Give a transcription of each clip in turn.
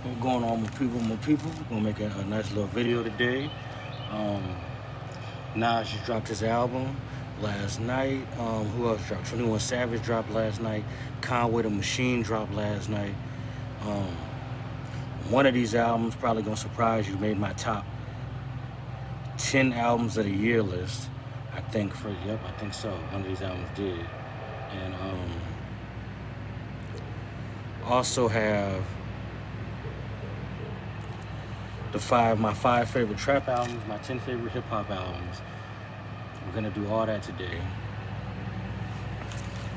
What's going on, with people? My people, we're gonna make a nice little video today. Um, Nas just dropped his album last night. Who else dropped? 21 Savage dropped last night. Conway the Machine dropped last night. Um, one of these albums probably gonna surprise you. Made my top 10 albums of the year list. I think I think so. One of these albums did, and also have my five favorite trap albums, my 10 favorite hip hop albums. We're gonna do all that today.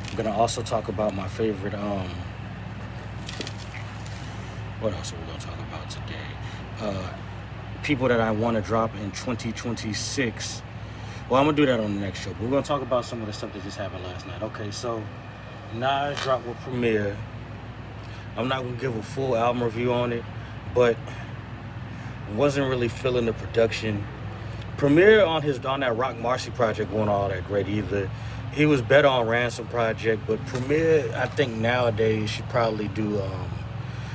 I'm gonna also talk about my favorite. What else are we gonna talk about today? People that I want to drop in 2026. Well, I'm gonna do that on the next show. But we're gonna talk about some of the stuff that just happened last night. Okay, so Nas dropped with Premiere. I'm not gonna give a full album review on it, but wasn't really feeling the production. Premier on that Rock Marcy project wasn't all that great either. He was better on Ransom project, but Premier, I think nowadays should probably do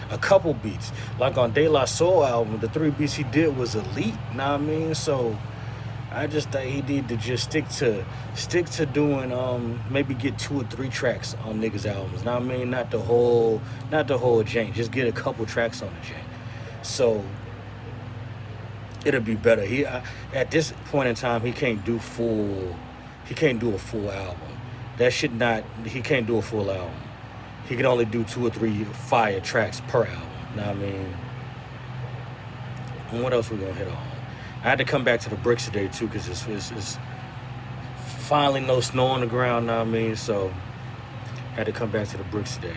a couple beats. Like on De La Soul album, the 3 beats he did was elite. Know what I mean? So I just thought he need to just stick to doing maybe get 2 or 3 tracks on niggas' albums. Know what I mean? Not the whole jank. Just get a couple tracks on the jank. So it'll be better. At this point in time, he can't do a full album. He can't do a full album. He can only do 2 or 3 fire tracks per album. Know what I mean? And what else we gonna hit on? I had to come back to the bricks today too, because it's finally no snow on the ground. Know what I mean? So had to come back to the bricks today.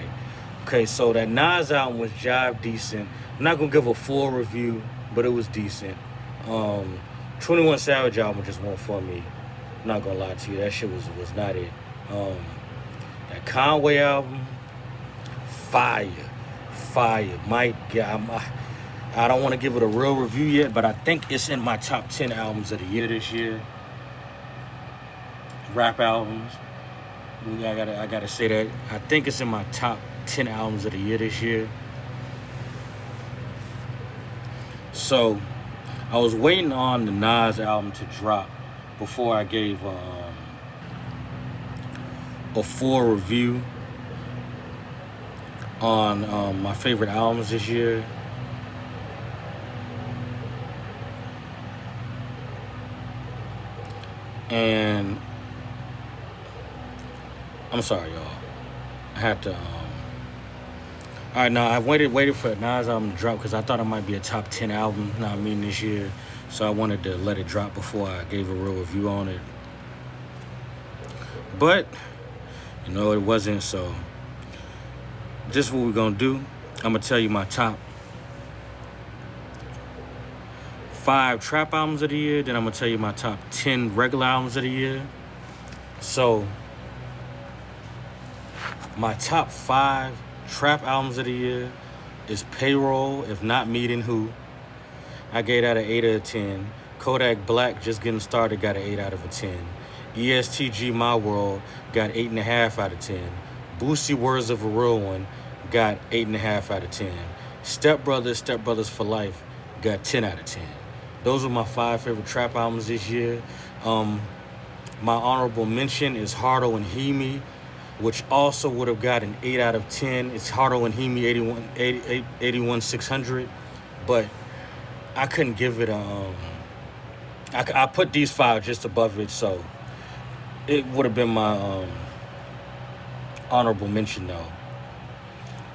Okay, so that Nas album was jive decent. I'm not gonna give a full review, but it was decent. 21 Savage album just won't for me. I'm not gonna lie to you, that shit was not it. That Conway album, fire. I don't want to give it a real review yet, but I think it's in my top 10 albums of the year this year. Rap albums. I gotta say that. I think it's in my top 10 albums of the year this year. So I was waiting on the Nas album to drop before I gave a full review on my favorite albums this year. And I'm sorry, y'all. I had to. All right, now I waited for Nas album to drop because I thought it might be a top 10 album. Know what I mean, this year, so I wanted to let it drop before I gave a real review on it. But it wasn't. So this is what we're gonna do. I'm gonna tell you my top 5 trap albums of the year. Then I'm gonna tell you my top 10 regular albums of the year. So my top 5 trap albums of the year is Payroll, If Not Me Then Who. I gave that an 8 out of 10. Kodak Black, Just Getting Started, got an 8 out of a 10. ESTG, My World, got 8.5 out of 10. Boosie, Words of a Real One, got 8.5 out of 10. Step Brothers for Life, got 10 out of 10. Those are my 5 favorite trap albums this year. My honorable mention is Hardo and Hemi, which also would have got an 8 out of 10. It's Hardo and Hemi 81-600, but I couldn't give it I put these 5 just above it, so it would have been my honorable mention though.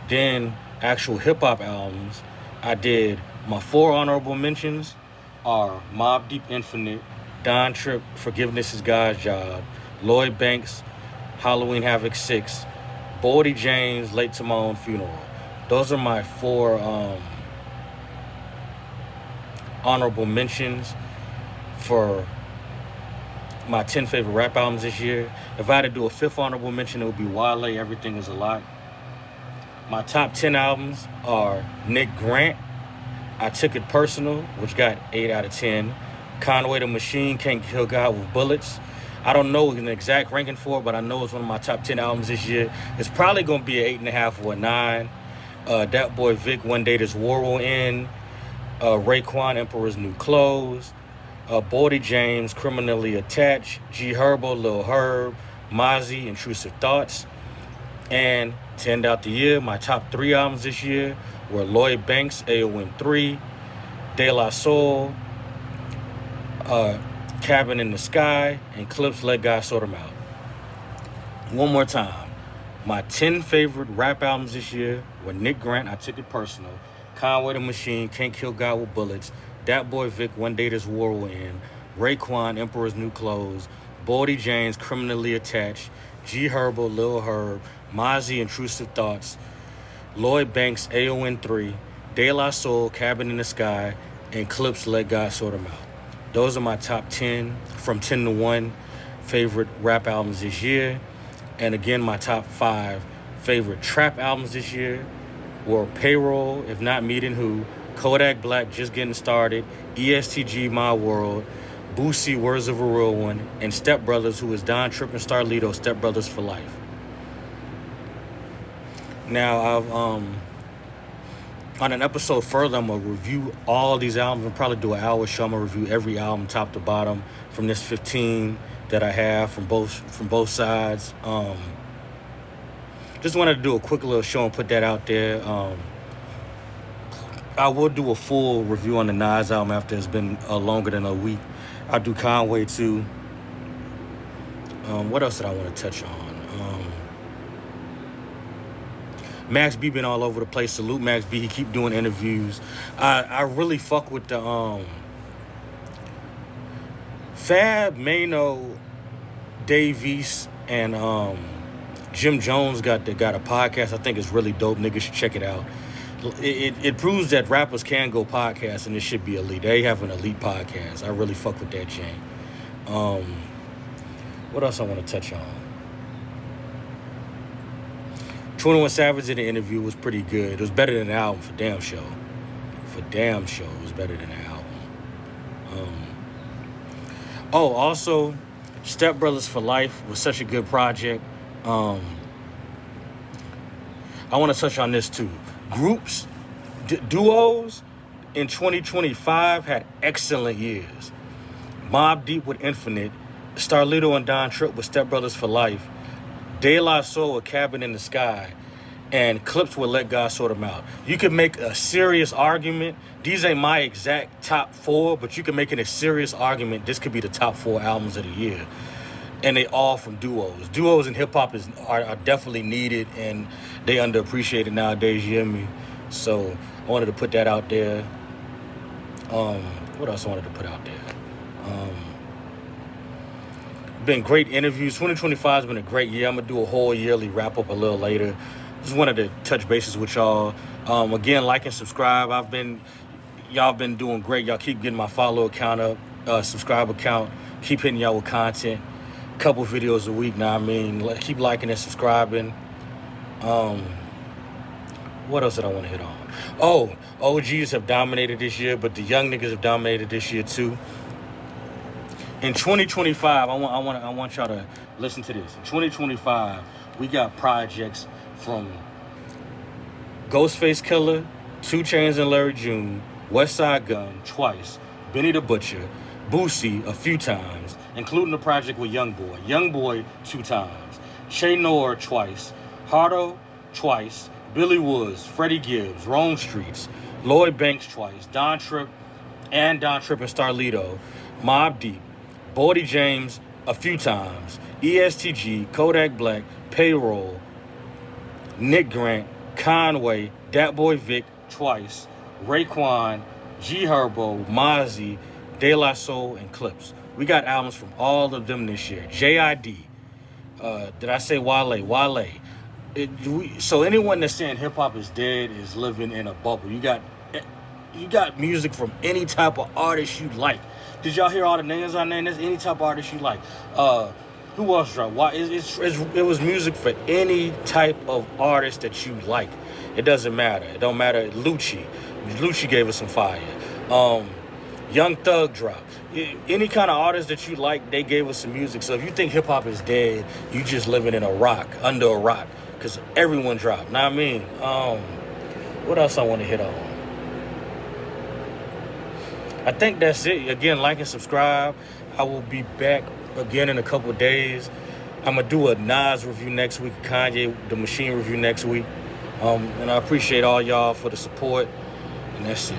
Then actual hip-hop albums, I did my 4 honorable mentions are Mobb Deep Infinite, Don Trip, Forgiveness is God's Job, Lloyd Banks, Halloween Havoc 6, Boldy James, Late to My Own Funeral. Those are my 4 honorable mentions for my 10 favorite rap albums this year. If I had to do a 5th honorable mention, it would be Wale, Everything Is a Lot. My top 10 albums are Nick Grant, I Took It Personal, which got 8 out of 10. Conway the Machine, Can't Kill God with Bullets. I don't know an exact ranking for it, but I know it's one of my top 10 albums this year. It's probably going to be an 8.5 or a 9. Dat Boy Vic, One Day This War Will End. Raekwon, Emperor's New Clothes. Boldy James, Criminally Attached. G Herbo, Lil Herb. Mozzie, Intrusive Thoughts. And to end out the year, my top 3 albums this year were Lloyd Banks, AON 3, De La Soul, Cabin in the Sky, and Clips, Let God Sort 'Em Out. One more time. My 10 favorite rap albums this year were Nick Grant, I Took It Personal, Conway the Machine, Can't Kill God with Bullets, Dat Boy Vic, One Day This War Will End, Raekwon, Emperor's New Clothes, Boldy James, Criminally Attached, G Herbo, Lil Herb, Mozzie, Intrusive Thoughts, Lloyd Banks, AON 3, De La Soul, Cabin in the Sky, and Clips, Let God Sort 'Em Out. Those are my top 10 from 10 to 1 favorite rap albums this year. And again, my top 5 favorite trap albums this year were Payroll, If Not Me Then Who, Kodak Black, Just Getting Started, ESTG, My World, Boosie, Words of a Real One, and Step Brothers, who is Don Tripp and Starlito, Step Brothers for Life. Now, I've on an episode further, I'm going to review all these albums. I'll probably do an hour show. I'm going to review every album top to bottom from this 15 that I have from both sides. Just wanted to do a quick little show and put that out there. I will do a full review on the Nas album after it's been longer than a week. I'll do Conway too. What else did I want to touch on? Max B been all over the place. Salute Max B. He keep doing interviews. I really fuck with the Fab, Mano, Dave East, and Jim Jones got a podcast. I think it's really dope. Niggas should check it out. It proves that rappers can go podcast and it should be elite. They have an elite podcast. I really fuck with that chain. What else I want to touch on? 21 Savage in the interview was pretty good. It was better than the album for damn show. It was better than the album. Also, Step Brothers for Life was such a good project. I want to touch on this too. Groups, duos in 2025 had excellent years. Mobb Deep with Infinite, Starlito and Don Tripp with Step Brothers for Life, De La Soul with Cabin in the Sky, and Clips with Let God Sort 'Em Out. You could make a serious argument. These ain't my exact top 4, but you can make it a serious argument. This could be the top 4 albums of the year. And they all from duos. Duos in hip-hop are definitely needed, and they underappreciated nowadays, you hear me? So I wanted to put that out there. What else I wanted to put out there? Been great interviews. 2025 has been a great year. I'm going to do a whole yearly wrap-up a little later. Just wanted to touch bases with y'all. Again, like and subscribe. Y'all been doing great. Y'all keep getting my follow count up, subscriber count. Keep hitting y'all with content. Couple videos a week, now I mean. Keep liking and subscribing. What else did I want to hit on? Oh, OGs have dominated this year, but the young niggas have dominated this year too. In 2025, I want y'all to listen to this. In 2025, we got projects from Ghostface Killer, 2 Chainz and Larry June, Westside Gun twice, Benny the Butcher, Boosie a few times, including the project with Youngboy 2 times, Shay Noir twice, Hardo twice, Billy Woods, Freddie Gibbs, Rome Streets, Lloyd Banks twice, Don Tripp and Starlito, Mobb Deep, Boldy James a few times, ESTG, Kodak Black, Payroll, Nick Grant, Conway, Dat Boy Vic twice, Raekwon, G Herbo, Mozzie, De La Soul, and Clips. We got albums from all of them this year. J.I.D. Did I say Wale? Wale. So anyone that's saying hip-hop is dead is living in a bubble. You got music from any type of artist you like. Did y'all hear all the names I named? There's any type of artist you like. Who else dropped? It was music for any type of artist that you like. It doesn't matter. It don't matter. Lucci gave us some fire. Young Thug dropped. Any kind of artist that you like, they gave us some music. So if you think hip-hop is dead, you just living in under a rock, because everyone dropped. Know what I mean? What else I want to hit on? I think that's it. Again, like and subscribe. I will be back again in a couple of days. I'm going to do a Nas review next week, Kanye, the Machine review next week. And I appreciate all y'all for the support. And that's it.